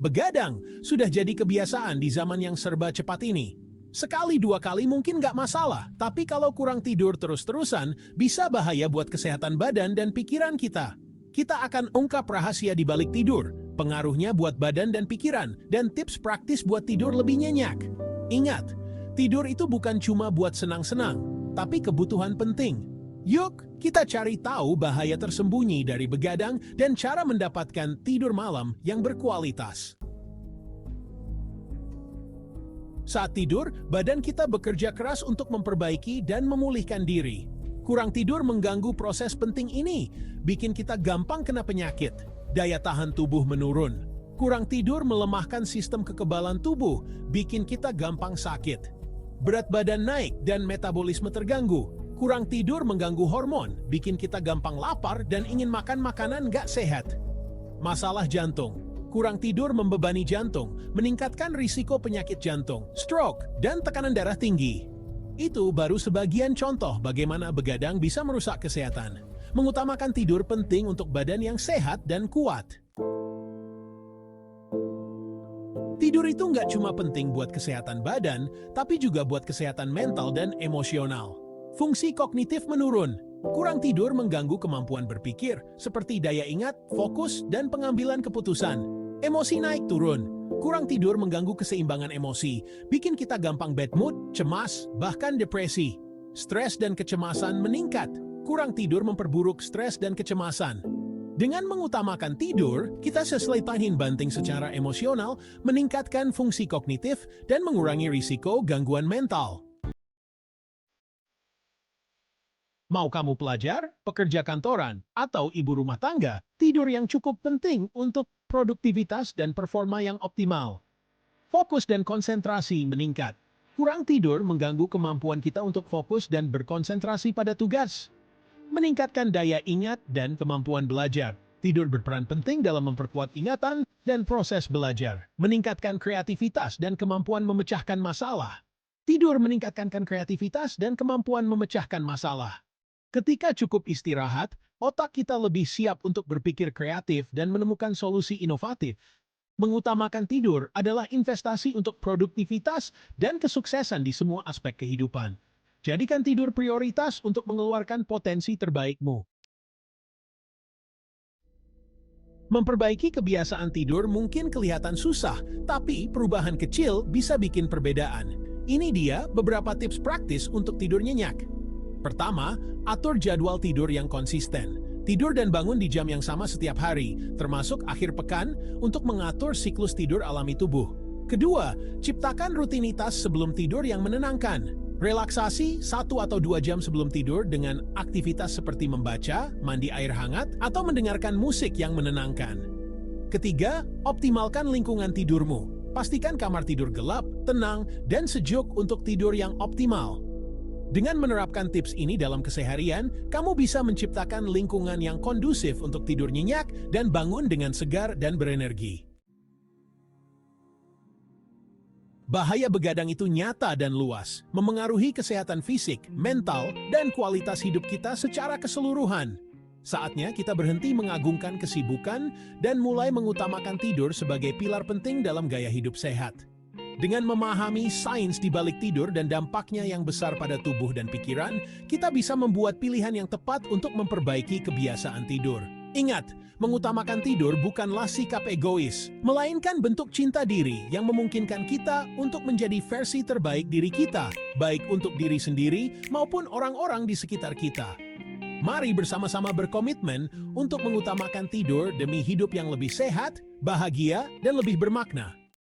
Begadang sudah jadi kebiasaan di zaman yang serba cepat ini. Sekali dua kali mungkin nggak masalah, tapi kalau kurang tidur terus-terusan, bisa bahaya buat kesehatan badan dan pikiran kita. Kita akan ungkap rahasia di balik tidur, pengaruhnya buat badan dan pikiran, dan tips praktis buat tidur lebih nyenyak. Ingat, tidur itu bukan cuma buat senang-senang, tapi kebutuhan penting. Yuk, kita cari tahu bahaya tersembunyi dari begadang dan cara mendapatkan tidur malam yang berkualitas. Saat tidur, badan kita bekerja keras untuk memperbaiki dan memulihkan diri. Kurang tidur mengganggu proses penting ini, bikin kita gampang kena penyakit. Daya tahan tubuh menurun. Kurang tidur melemahkan sistem kekebalan tubuh, bikin kita gampang sakit. Berat badan naik dan metabolisme terganggu. Kurang tidur mengganggu hormon, bikin kita gampang lapar dan ingin makan makanan nggak sehat. Masalah jantung. Kurang tidur membebani jantung, meningkatkan risiko penyakit jantung, stroke, dan tekanan darah tinggi. Itu baru sebagian contoh bagaimana begadang bisa merusak kesehatan. Mengutamakan tidur penting untuk badan yang sehat dan kuat. Tidur itu nggak cuma penting buat kesehatan badan, tapi juga buat kesehatan mental dan emosional. Fungsi kognitif menurun. Kurang tidur mengganggu kemampuan berpikir, seperti daya ingat, fokus, dan pengambilan keputusan. Emosi naik turun. Kurang tidur mengganggu keseimbangan emosi, bikin kita gampang bad mood, cemas, bahkan depresi. Stres dan kecemasan meningkat. Kurang tidur memperburuk stres dan kecemasan. Dengan mengutamakan tidur, kita selesaikan banting secara emosional, meningkatkan fungsi kognitif, dan mengurangi risiko gangguan mental. Mau kamu pelajar, pekerja kantoran, atau ibu rumah tangga, tidur yang cukup penting untuk produktivitas dan performa yang optimal. Fokus dan konsentrasi meningkat. Kurang tidur mengganggu kemampuan kita untuk fokus dan berkonsentrasi pada tugas. Meningkatkan daya ingat dan kemampuan belajar. Tidur berperan penting dalam memperkuat ingatan dan proses belajar. Meningkatkan kreativitas dan kemampuan memecahkan masalah. Tidur meningkatkan kreativitas dan kemampuan memecahkan masalah. Ketika cukup istirahat, otak kita lebih siap untuk berpikir kreatif dan menemukan solusi inovatif. Mengutamakan tidur adalah investasi untuk produktivitas dan kesuksesan di semua aspek kehidupan. Jadikan tidur prioritas untuk mengeluarkan potensi terbaikmu. Memperbaiki kebiasaan tidur mungkin kelihatan susah, tapi perubahan kecil bisa bikin perbedaan. Ini dia beberapa tips praktis untuk tidur nyenyak. Pertama, atur jadwal tidur yang konsisten. Tidur dan bangun di jam yang sama setiap hari, termasuk akhir pekan, untuk mengatur siklus tidur alami tubuh. Kedua, ciptakan rutinitas sebelum tidur yang menenangkan. Relaksasi 1 atau 2 jam sebelum tidur dengan aktivitas seperti membaca, mandi air hangat, atau mendengarkan musik yang menenangkan. Ketiga, optimalkan lingkungan tidurmu. Pastikan kamar tidur gelap, tenang, dan sejuk untuk tidur yang optimal. Dengan menerapkan tips ini dalam keseharian, kamu bisa menciptakan lingkungan yang kondusif untuk tidur nyenyak dan bangun dengan segar dan berenergi. Bahaya begadang itu nyata dan luas, memengaruhi kesehatan fisik, mental, dan kualitas hidup kita secara keseluruhan. Saatnya kita berhenti mengagungkan kesibukan dan mulai mengutamakan tidur sebagai pilar penting dalam gaya hidup sehat. Dengan memahami sains di balik tidur dan dampaknya yang besar pada tubuh dan pikiran, kita bisa membuat pilihan yang tepat untuk memperbaiki kebiasaan tidur. Ingat, mengutamakan tidur bukanlah sikap egois, melainkan bentuk cinta diri yang memungkinkan kita untuk menjadi versi terbaik diri kita, baik untuk diri sendiri maupun orang-orang di sekitar kita. Mari bersama-sama berkomitmen untuk mengutamakan tidur demi hidup yang lebih sehat, bahagia, dan lebih bermakna.